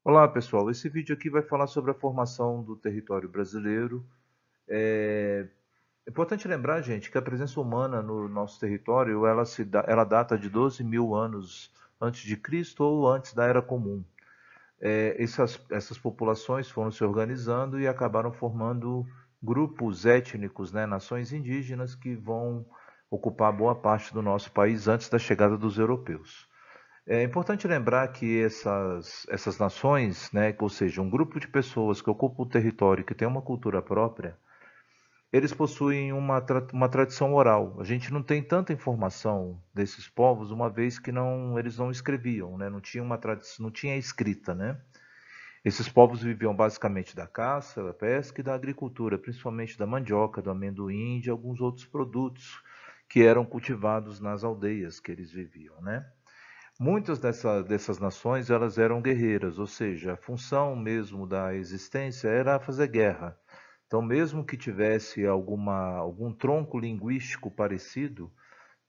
Olá, pessoal. Esse vídeo aqui vai falar sobre a formação do território brasileiro. É importante lembrar, gente, que a presença humana no nosso território, ela data de 12 mil anos antes de Cristo ou antes da Era Comum. Essas populações foram se organizando e acabaram formando grupos étnicos, né, nações indígenas que vão ocupar boa parte do nosso país antes da chegada dos europeus. É importante lembrar que essas nações, né, ou seja, um grupo de pessoas que ocupa o território e que tem uma cultura própria, eles possuem uma tradição oral. A gente não tem tanta informação desses povos, uma vez que eles não escreviam, né, não tinha uma tradição, não tinha escrita, né? Esses povos viviam basicamente da caça, da pesca e da agricultura, principalmente da mandioca, do amendoim e de alguns outros produtos que eram cultivados nas aldeias que eles viviam, né? Muitas dessas nações elas eram guerreiras, ou seja, a função mesmo da existência era fazer guerra. Então, mesmo que tivesse algum tronco linguístico parecido,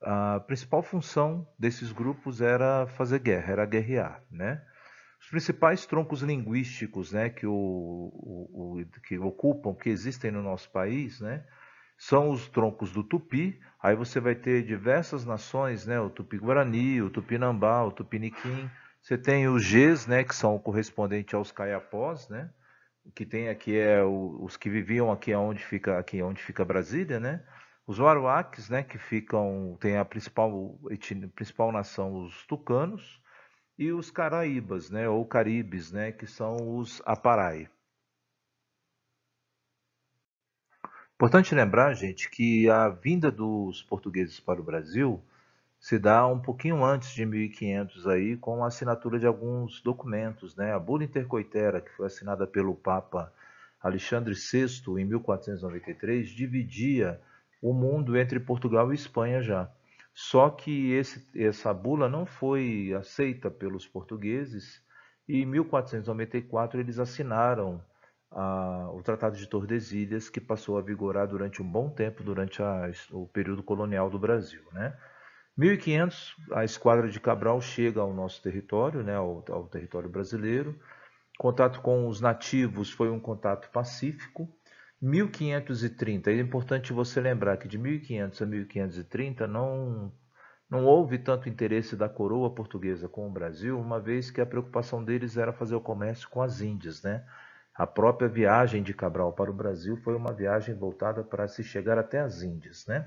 a principal função desses grupos era fazer guerra, era guerrear, né? Os principais troncos linguísticos, né, que ocupam, que existem no nosso país, né, são os troncos do Tupi. Aí você vai ter diversas nações, né? O Tupi-Guarani, o Tupinambá, o Tupiniquim. Você tem os Gs, né? Que são o correspondente aos Caiapós, né? O que tem aqui os que viviam aqui onde fica Brasília, né? Os Waruaques, né? Que ficam, tem a principal nação, os Tucanos. E os Caraíbas, né? Ou Caribes, né? Que são os Aparai. Importante lembrar, gente, que a vinda dos portugueses para o Brasil se dá um pouquinho antes de 1500 aí, com a assinatura de alguns documentos, né? A Bula Intercoitera, que foi assinada pelo Papa Alexandre VI em 1493, dividia o mundo entre Portugal e Espanha já. Só que essa bula não foi aceita pelos portugueses e em 1494 eles assinaram o Tratado de Tordesilhas, que passou a vigorar durante um bom tempo, durante o período colonial do Brasil, né? 1500, a esquadra de Cabral chega ao nosso território, né, ao território brasileiro. Contato com os nativos foi um contato pacífico. 1530, é importante você lembrar que de 1500 a 1530 não houve tanto interesse da coroa portuguesa com o Brasil, uma vez que a preocupação deles era fazer o comércio com as Índias, né? A própria viagem de Cabral para o Brasil foi uma viagem voltada para se chegar até as Índias, né?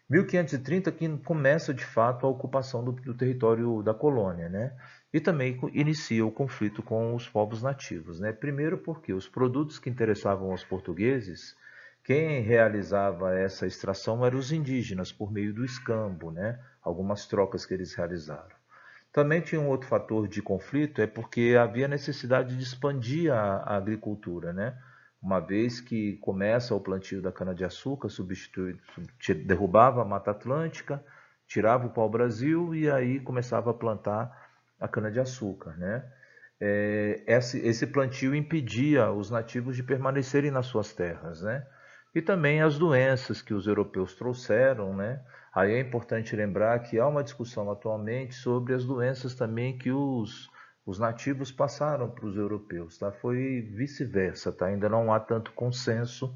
1530 que começa de fato a ocupação do território da colônia, né? E também inicia o conflito com os povos nativos, né? Primeiro porque os produtos que interessavam aos portugueses, quem realizava essa extração eram os indígenas por meio do escambo, né? Algumas trocas que eles realizaram. Também tinha um outro fator de conflito, é porque havia necessidade de expandir a agricultura, né? Uma vez que começa o plantio da cana-de-açúcar, derrubava a Mata Atlântica, tirava o pau-brasil e aí começava a plantar a cana-de-açúcar, né? Esse plantio impedia os nativos de permanecerem nas suas terras, né? E também as doenças que os europeus trouxeram, né? Aí é importante lembrar que há uma discussão atualmente sobre as doenças também que os nativos passaram para os europeus, tá? Foi vice-versa, tá? Ainda não há tanto consenso,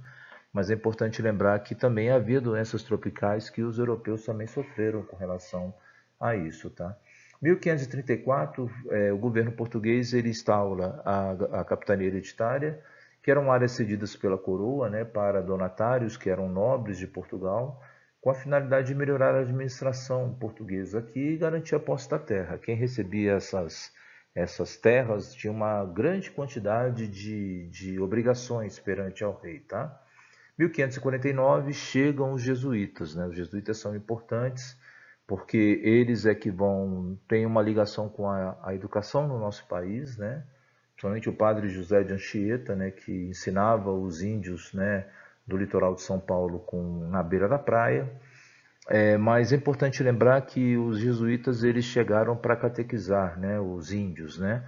mas é importante lembrar que também havia doenças tropicais que os europeus também sofreram com relação a isso, tá? 1534, o governo português ele instaura a capitania hereditária, que eram áreas cedidas pela coroa, né, para donatários que eram nobres de Portugal, com a finalidade de melhorar a administração portuguesa aqui e garantir a posse da terra. Quem recebia essas terras tinha uma grande quantidade de obrigações perante ao rei, tá? 1549 chegam os jesuítas, né? Os jesuítas são importantes porque eles é que têm uma ligação com a educação no nosso país, né? Principalmente o padre José de Anchieta, né, que ensinava os índios, né, do litoral de São Paulo na beira da praia. Mas é importante lembrar que os jesuítas eles chegaram para catequizar, né, os índios, né?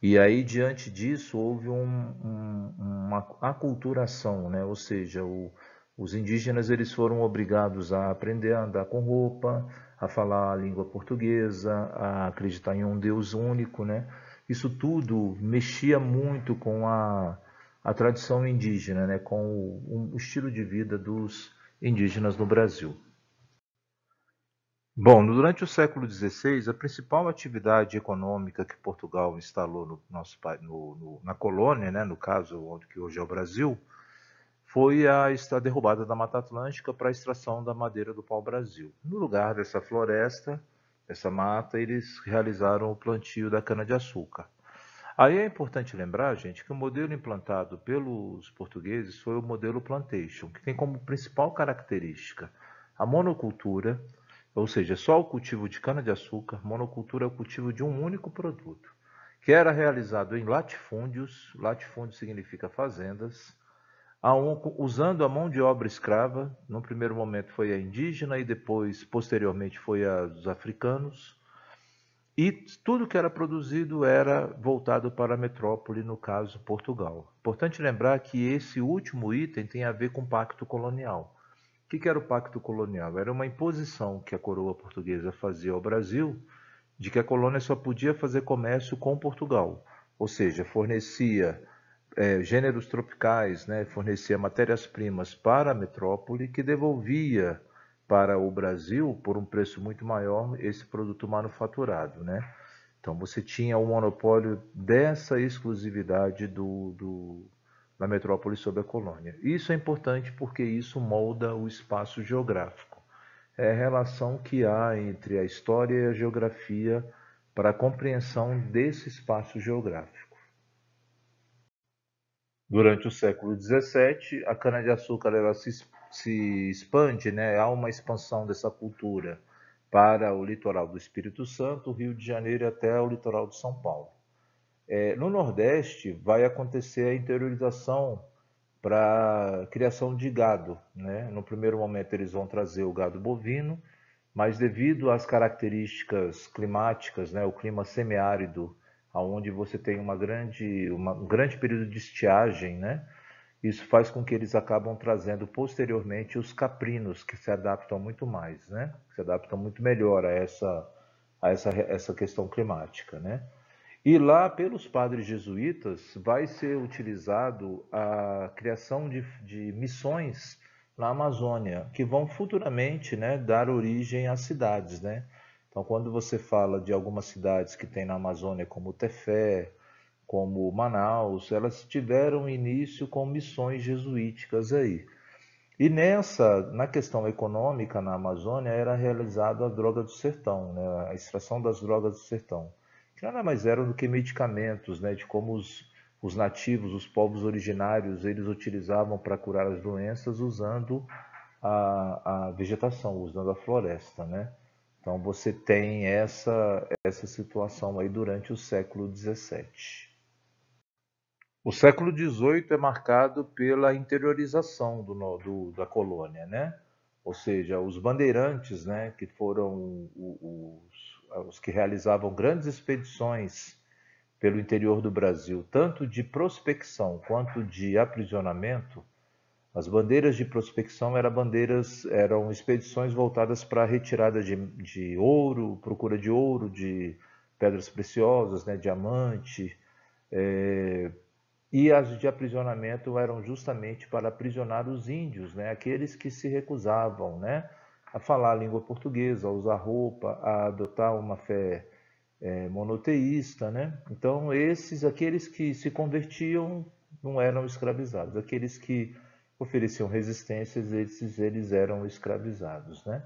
E aí diante disso houve uma aculturação, né? Ou seja, os indígenas eles foram obrigados a aprender a andar com roupa, a falar a língua portuguesa, a acreditar em um Deus único, né? isso tudo mexia muito com a tradição indígena, né, com o estilo de vida dos indígenas no Brasil. Bom, durante o século XVI, a principal atividade econômica que Portugal instalou no nosso, na colônia, né, no caso, onde que hoje é o Brasil, foi a derrubada da Mata Atlântica para a extração da madeira do pau-brasil. No lugar dessa floresta, dessa mata, eles realizaram o plantio da cana-de-açúcar. Aí é importante lembrar, gente, que o modelo implantado pelos portugueses foi o modelo plantation, que tem como principal característica a monocultura, ou seja, só o cultivo de cana-de-açúcar. Monocultura é o cultivo de um único produto, que era realizado em latifúndios. Latifúndio significa fazendas, usando a mão de obra escrava. No primeiro momento foi a indígena e depois, posteriormente, foi a dos africanos. E tudo que era produzido era voltado para a metrópole, no caso Portugal. Importante lembrar que esse último item tem a ver com o Pacto Colonial. O que era o Pacto Colonial? Era uma imposição que a coroa portuguesa fazia ao Brasil de que a colônia só podia fazer comércio com Portugal, ou seja, fornecia gêneros tropicais, né, fornecia matérias-primas para a metrópole, que devolvia para o Brasil, por um preço muito maior, esse produto manufaturado, né? Então você tinha o monopólio dessa exclusividade da metrópole sobre a colônia. Isso é importante porque isso molda o espaço geográfico. É a relação que há entre a história e a geografia para a compreensão desse espaço geográfico. Durante o século XVII, a cana-de-açúcar ela se expande, né? Há uma expansão dessa cultura para o litoral do Espírito Santo, Rio de Janeiro até o litoral de São Paulo. No Nordeste vai acontecer a interiorização para a criação de gado, né? No primeiro momento eles vão trazer o gado bovino, mas devido às características climáticas, né, o clima semiárido, onde você tem um grande período de estiagem, né, isso faz com que eles acabam trazendo posteriormente os caprinos, que se adaptam muito mais, né, se adaptam muito melhor essa questão climática, né. E lá, pelos padres jesuítas, vai ser utilizado a criação de missões na Amazônia, que vão futuramente, né, dar origem às cidades, né? Então, quando você fala de algumas cidades que tem na Amazônia, como Tefé, como Manaus, elas tiveram início com missões jesuíticas aí. E na questão econômica na Amazônia, era realizada a droga do sertão, né, a extração das drogas do sertão, que nada mais eram do que medicamentos, né, de como os nativos, os povos originários, eles utilizavam para curar as doenças usando a vegetação, usando a floresta, né? Então você tem essa situação aí durante o século XVII. O século XVIII é marcado pela interiorização da colônia, né? Ou seja, os bandeirantes, né, que foram os que realizavam grandes expedições pelo interior do Brasil, tanto de prospecção quanto de aprisionamento. As bandeiras de prospecção eram expedições voltadas para a retirada de ouro, procura de ouro, de pedras preciosas, né, diamante, e as de aprisionamento eram justamente para aprisionar os índios, né? Aqueles que se recusavam, né, a falar a língua portuguesa, a usar roupa, a adotar uma fé monoteísta, né? Então, aqueles que se convertiam não eram escravizados. Aqueles que ofereciam resistências, eles eram escravizados, né?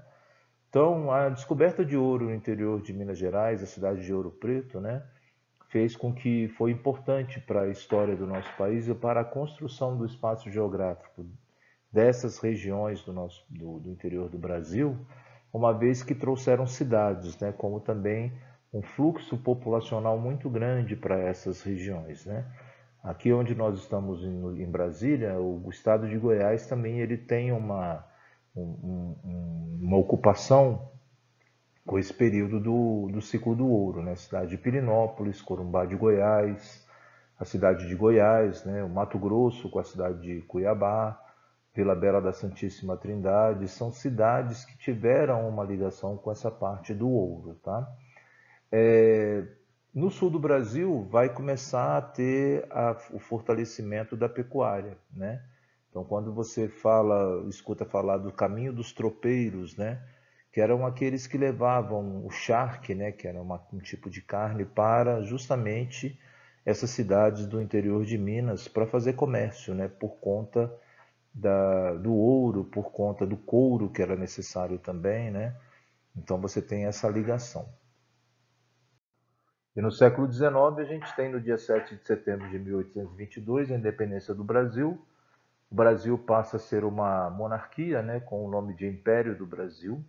Então, a descoberta de ouro no interior de Minas Gerais, a cidade de Ouro Preto, né, fez com que foi importante para a história do nosso país e para a construção do espaço geográfico dessas regiões do interior do Brasil, uma vez que trouxeram cidades, né, como também um fluxo populacional muito grande para essas regiões, né? Aqui onde nós estamos em Brasília, o estado de Goiás também ele tem uma ocupação com esse período do ciclo do ouro, né? A cidade de Pirinópolis, Corumbá de Goiás, a cidade de Goiás, né? O Mato Grosso com a cidade de Cuiabá, Vila Bela da Santíssima Trindade, são cidades que tiveram uma ligação com essa parte do ouro, tá? No sul do Brasil vai começar a ter o fortalecimento da pecuária, né? Então, quando você escuta falar do caminho dos tropeiros, né? Que eram aqueles que levavam o charque, né? Que era um tipo de carne para justamente essas cidades do interior de Minas para fazer comércio, né? Por conta do ouro, por conta do couro que era necessário também, né? Então você tem essa ligação. E no século XIX, a gente tem no dia 7 de setembro de 1822 a independência do Brasil. O Brasil passa a ser uma monarquia, né, com o nome de Império do Brasil.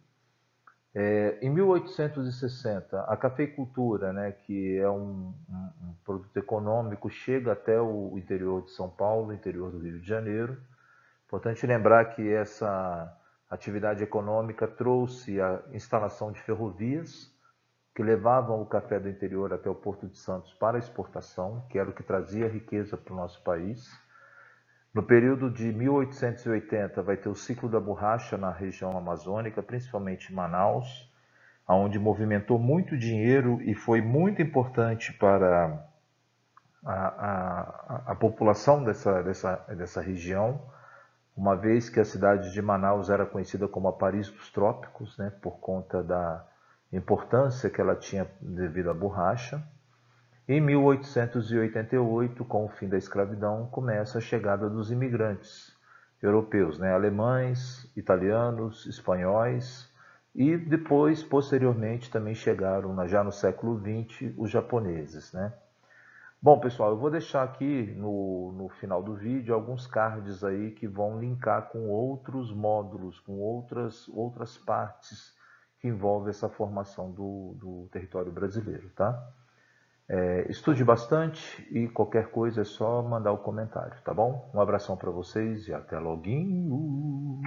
Em 1860, a cafeicultura, né, que é um produto econômico, chega até o interior de São Paulo, interior do Rio de Janeiro. Importante lembrar que essa atividade econômica trouxe a instalação de ferrovias, que levavam o café do interior até o Porto de Santos para exportação, que era o que trazia riqueza para o nosso país. No período de 1880 vai ter o ciclo da borracha na região amazônica, principalmente em Manaus, onde movimentou muito dinheiro e foi muito importante para a população dessa região, uma vez que a cidade de Manaus era conhecida como a Paris dos Trópicos, né, por conta da importância que ela tinha devido à borracha. Em 1888, com o fim da escravidão, começa a chegada dos imigrantes europeus, né, alemães, italianos, espanhóis, e depois, posteriormente, também chegaram, já no século XX, os japoneses, né? Bom, pessoal, eu vou deixar aqui no final do vídeo alguns cards aí que vão linkar com outros módulos, com outras partes que envolvem essa formação do território brasileiro, tá? Estude bastante e qualquer coisa é só mandar o comentário, tá bom? Um abração para vocês e até loguinho!